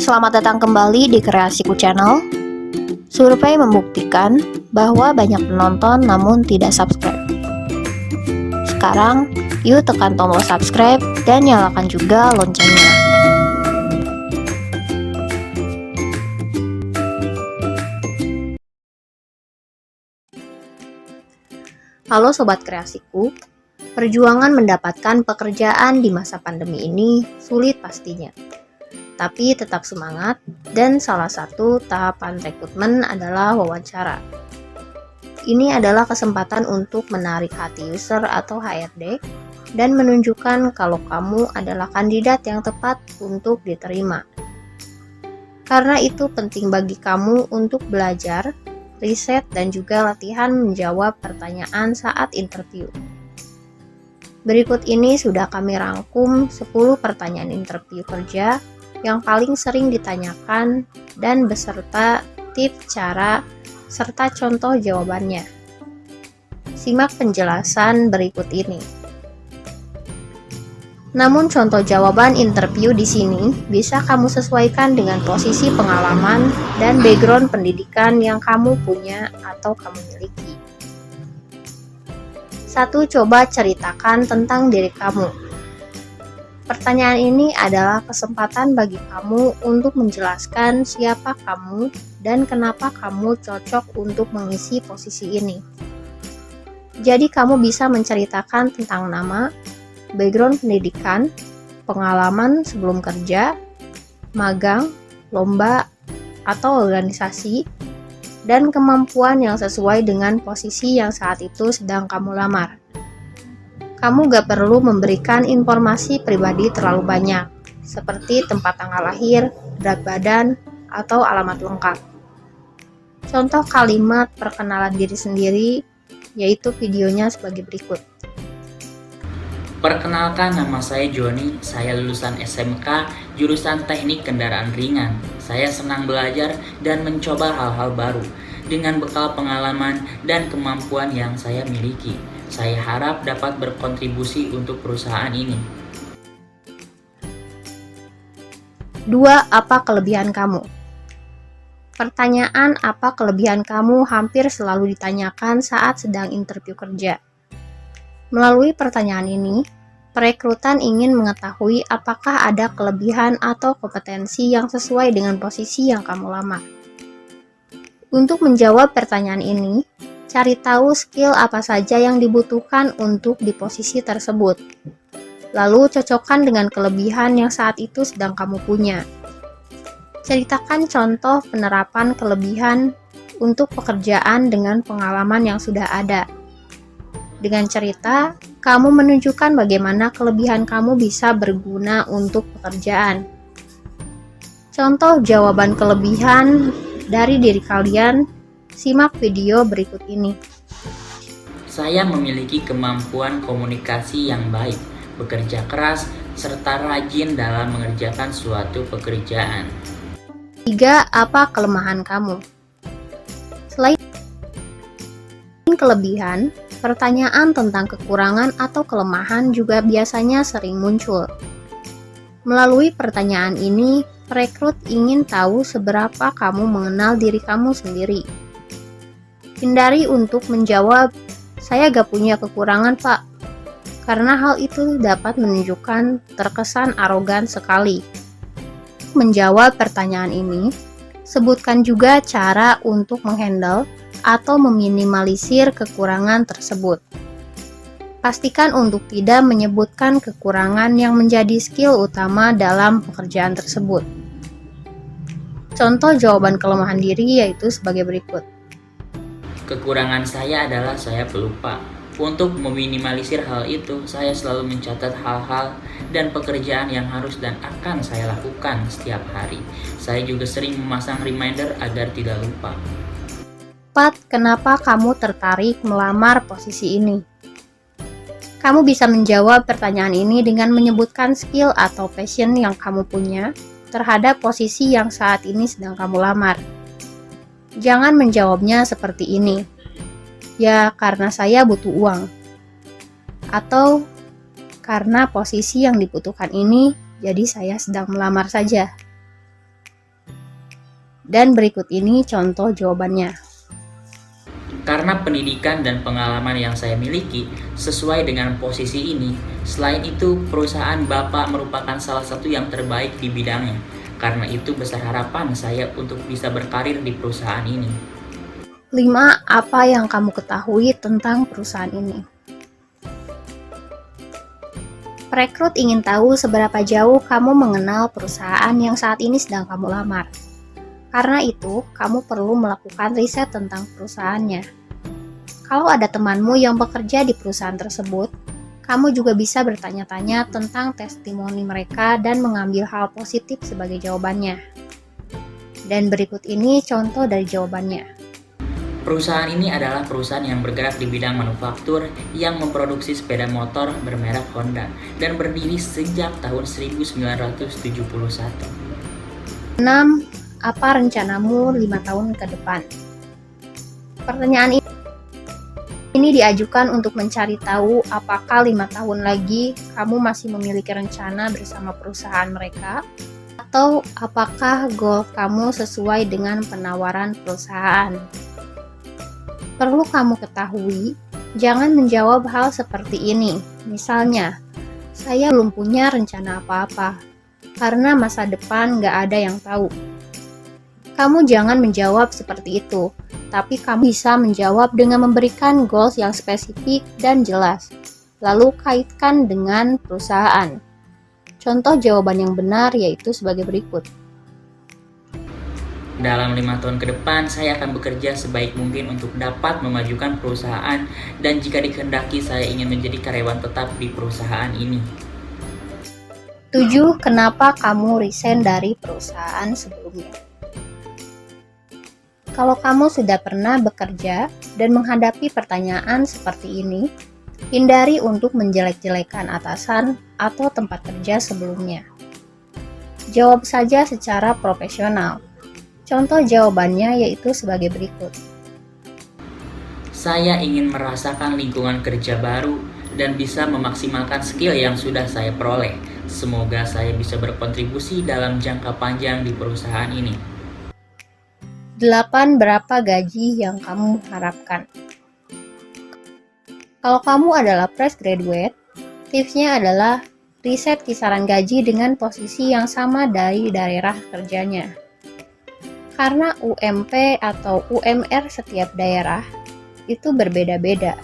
Selamat datang kembali di Kreasiku Channel. Survei membuktikan bahwa banyak penonton namun tidak subscribe. Sekarang, yuk tekan tombol subscribe dan nyalakan juga loncengnya. Halo Sobat Kreasiku, perjuangan mendapatkan pekerjaan di masa pandemi ini sulit pastinya. Tapi tetap semangat, dan salah satu tahapan rekrutmen adalah wawancara. Ini adalah kesempatan untuk menarik hati user atau HRD dan menunjukkan kalau kamu adalah kandidat yang tepat untuk diterima. Karena itu penting bagi kamu untuk belajar, riset, dan juga latihan menjawab pertanyaan saat interview. Berikut ini sudah kami rangkum 10 pertanyaan interview kerja yang paling sering ditanyakan dan beserta tips cara serta contoh jawabannya. Simak penjelasan berikut ini. Namun contoh jawaban interview di sini bisa kamu sesuaikan dengan posisi pengalaman dan background pendidikan yang kamu punya atau kamu miliki. 1. Coba ceritakan tentang diri kamu. Pertanyaan ini adalah kesempatan bagi kamu untuk menjelaskan siapa kamu dan kenapa kamu cocok untuk mengisi posisi ini. Jadi kamu bisa menceritakan tentang nama, background pendidikan, pengalaman sebelum kerja, magang, lomba, atau organisasi, dan kemampuan yang sesuai dengan posisi yang saat itu sedang kamu lamar. Kamu gak perlu memberikan informasi pribadi terlalu banyak, seperti tempat tanggal lahir, berat badan, atau alamat lengkap. Contoh kalimat perkenalan diri sendiri, yaitu videonya sebagai berikut. Perkenalkan, nama saya Joni, saya lulusan SMK, jurusan Teknik Kendaraan Ringan. Saya senang belajar dan mencoba hal-hal baru, dengan bekal pengalaman dan kemampuan yang saya miliki. Saya harap dapat berkontribusi untuk perusahaan ini. 2. Apa kelebihan kamu? Pertanyaan apa kelebihan kamu hampir selalu ditanyakan saat sedang interview kerja. Melalui pertanyaan ini, perekrutan ingin mengetahui apakah ada kelebihan atau kompetensi yang sesuai dengan posisi yang kamu lamar. Untuk menjawab pertanyaan ini, cari tahu skill apa saja yang dibutuhkan untuk di posisi tersebut. Lalu cocokkan dengan kelebihan yang saat itu sedang kamu punya. Ceritakan contoh penerapan kelebihan untuk pekerjaan dengan pengalaman yang sudah ada. Dengan cerita, kamu menunjukkan bagaimana kelebihan kamu bisa berguna untuk pekerjaan. Contoh jawaban kelebihan dari diri kalian. Simak video berikut ini. Saya memiliki kemampuan komunikasi yang baik, bekerja keras, serta rajin dalam mengerjakan suatu pekerjaan. 3. Apa kelemahan kamu? Selain kelebihan, pertanyaan tentang kekurangan atau kelemahan juga biasanya sering muncul. Melalui pertanyaan ini, perekrut ingin tahu seberapa kamu mengenal diri kamu sendiri. Hindari untuk menjawab, "Saya gak punya kekurangan, Pak," karena hal itu dapat menunjukkan terkesan arogan sekali. Menjawab pertanyaan ini, sebutkan juga cara untuk menghandle atau meminimalisir kekurangan tersebut. Pastikan untuk tidak menyebutkan kekurangan yang menjadi skill utama dalam pekerjaan tersebut. Contoh jawaban kelemahan diri yaitu sebagai berikut. Kekurangan saya adalah saya pelupa. Untuk meminimalisir hal itu, saya selalu mencatat hal-hal dan pekerjaan yang harus dan akan saya lakukan setiap hari. Saya juga sering memasang reminder agar tidak lupa. 4. Kenapa kamu tertarik melamar posisi ini? Kamu bisa menjawab pertanyaan ini dengan menyebutkan skill atau passion yang kamu punya terhadap posisi yang saat ini sedang kamu lamar. Jangan menjawabnya seperti ini. Ya, karena saya butuh uang. Atau karena posisi yang dibutuhkan ini, jadi saya sedang melamar saja. Dan berikut ini contoh jawabannya. Karena pendidikan dan pengalaman yang saya miliki sesuai dengan posisi ini, selain itu perusahaan Bapak merupakan salah satu yang terbaik di bidangnya. Karena itu besar harapan saya untuk bisa berkarir di perusahaan ini. 5. Apa yang kamu ketahui tentang perusahaan ini? Perekrut ingin tahu seberapa jauh kamu mengenal perusahaan yang saat ini sedang kamu lamar. Karena itu, kamu perlu melakukan riset tentang perusahaannya. Kalau ada temanmu yang bekerja di perusahaan tersebut, kamu juga bisa bertanya-tanya tentang testimoni mereka dan mengambil hal positif sebagai jawabannya. Dan berikut ini contoh dari jawabannya. Perusahaan ini adalah perusahaan yang bergerak di bidang manufaktur yang memproduksi sepeda motor bermerek Honda dan berdiri sejak tahun 1971. 6. Apa rencanamu 5 tahun ke depan? Pertanyaan ini diajukan untuk mencari tahu apakah 5 tahun lagi kamu masih memiliki rencana bersama perusahaan mereka, atau apakah goal kamu sesuai dengan penawaran perusahaan. Perlu kamu ketahui, jangan menjawab hal seperti ini. Misalnya, saya belum punya rencana apa-apa, karena masa depan nggak ada yang tahu. Kamu jangan menjawab seperti itu, tapi kamu bisa menjawab dengan memberikan goals yang spesifik dan jelas, lalu kaitkan dengan perusahaan. Contoh jawaban yang benar yaitu sebagai berikut. Dalam 5 tahun ke depan, saya akan bekerja sebaik mungkin untuk dapat memajukan perusahaan dan jika dikehendaki saya ingin menjadi karyawan tetap di perusahaan ini. 7. Kenapa kamu resign dari perusahaan sebelumnya? Kalau kamu sudah pernah bekerja dan menghadapi pertanyaan seperti ini, hindari untuk menjelek-jelekan atasan atau tempat kerja sebelumnya. Jawab saja secara profesional. Contoh jawabannya yaitu sebagai berikut. Saya ingin merasakan lingkungan kerja baru dan bisa memaksimalkan skill yang sudah saya peroleh. Semoga saya bisa berkontribusi dalam jangka panjang di perusahaan ini. 8. Berapa gaji yang kamu harapkan? Kalau kamu adalah fresh graduate, tipsnya adalah riset kisaran gaji dengan posisi yang sama dari daerah kerjanya. Karena UMP atau UMR setiap daerah itu berbeda-beda.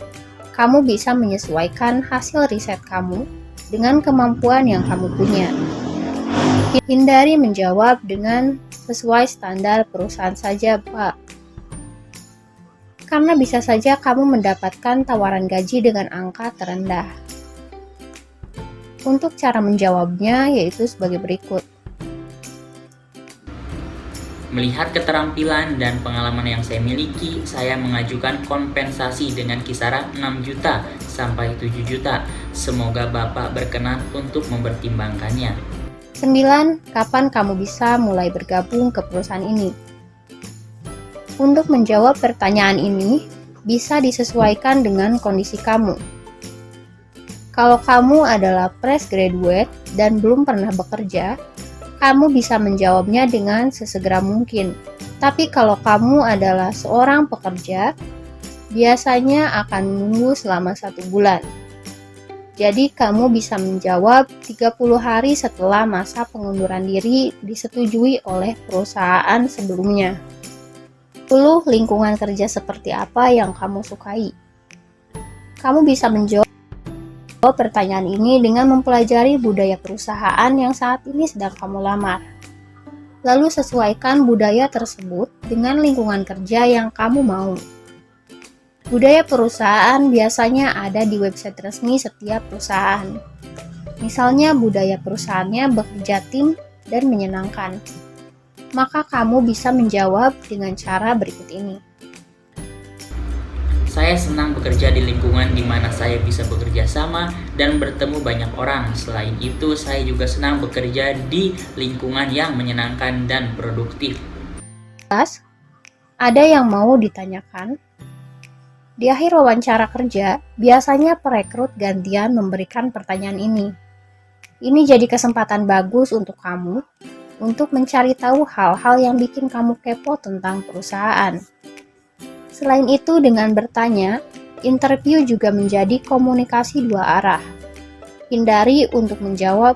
Kamu bisa menyesuaikan hasil riset kamu dengan kemampuan yang kamu punya. Hindari menjawab dengan sesuai standar perusahaan saja, Pak. Karena bisa saja kamu mendapatkan tawaran gaji dengan angka terendah. Untuk cara menjawabnya yaitu sebagai berikut. Melihat keterampilan dan pengalaman yang saya miliki, saya mengajukan kompensasi dengan kisaran 6 juta sampai 7 juta. Semoga Bapak berkenan untuk mempertimbangkannya. 9. Kapan kamu bisa mulai bergabung ke perusahaan ini? Untuk menjawab pertanyaan ini, bisa disesuaikan dengan kondisi kamu. Kalau kamu adalah fresh graduate dan belum pernah bekerja, kamu bisa menjawabnya dengan sesegera mungkin. Tapi kalau kamu adalah seorang pekerja, biasanya akan menunggu selama 1 bulan. Jadi kamu bisa menjawab 30 hari setelah masa pengunduran diri disetujui oleh perusahaan sebelumnya. 10. Lingkungan kerja seperti apa yang kamu sukai? Kamu bisa menjawab pertanyaan ini dengan mempelajari budaya perusahaan yang saat ini sedang kamu lamar. Lalu sesuaikan budaya tersebut dengan lingkungan kerja yang kamu mau. Budaya perusahaan biasanya ada di website resmi setiap perusahaan. Misalnya budaya perusahaannya bekerja tim dan menyenangkan. Maka kamu bisa menjawab dengan cara berikut ini. Saya senang bekerja di lingkungan di mana saya bisa bekerja sama dan bertemu banyak orang. Selain itu, saya juga senang bekerja di lingkungan yang menyenangkan dan produktif. Ada yang mau ditanyakan? Di akhir wawancara kerja, biasanya perekrut gantian memberikan pertanyaan ini. Ini jadi kesempatan bagus untuk kamu untuk mencari tahu hal-hal yang bikin kamu kepo tentang perusahaan. Selain itu, dengan bertanya, interview juga menjadi komunikasi dua arah. Hindari untuk menjawab,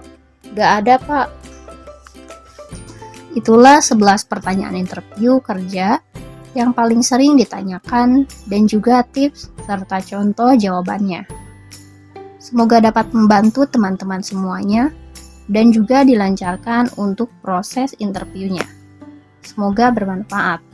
"Gak ada, Pak." Itulah 11 pertanyaan interview kerja yang paling sering ditanyakan dan juga tips serta contoh jawabannya. Semoga dapat membantu teman-teman semuanya dan juga dilancarkan untuk proses interviewnya. Semoga bermanfaat.